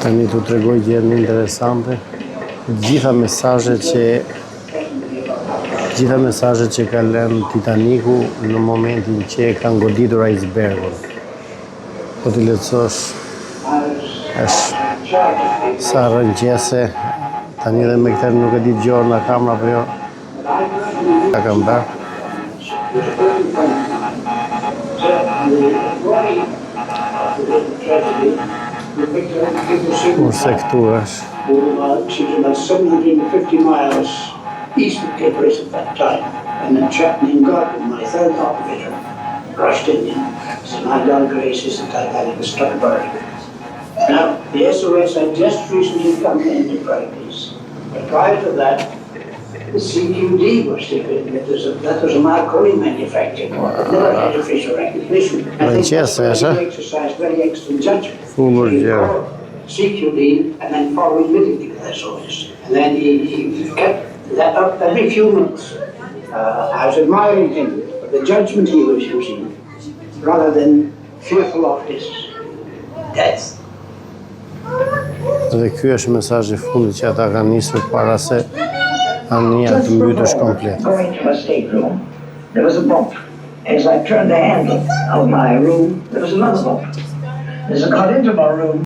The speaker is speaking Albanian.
Tani t'u tregoj gjë interesante. Gjitha mesazhet që ka lënë Titaniku në momentin që e ka ngoditur icebergun. Po t'i lexosh është sa rënqese. Tani edhe me këtë nuk e di gjorë nga kamera apo jo. Ta kam bërë. Kurse këtu është. She was about 750 miles east of Cape Race at that time, and a chap named Godwin, my third operator, rushed in and said, "My God, Grace, is the Titanic was struck by it." Now, the SOS had just recently come into practice, but prior to that, the CQD was secret. That was a Marconi manufacturer. It never had official recognition. I think that's why he exercised very excellent judgment. CQD and then following immediately with SOS. And then he kept that up every few months. I was admiring him for the judgment he was using rather than fearful of his death. Dhe ky është mesazhi i fundit që ata kanë nisur para se ania të mbytesh komplet. Going to my stateroom, there was a bump. As I turned the handle of my room, there was another bump. As I got into my room,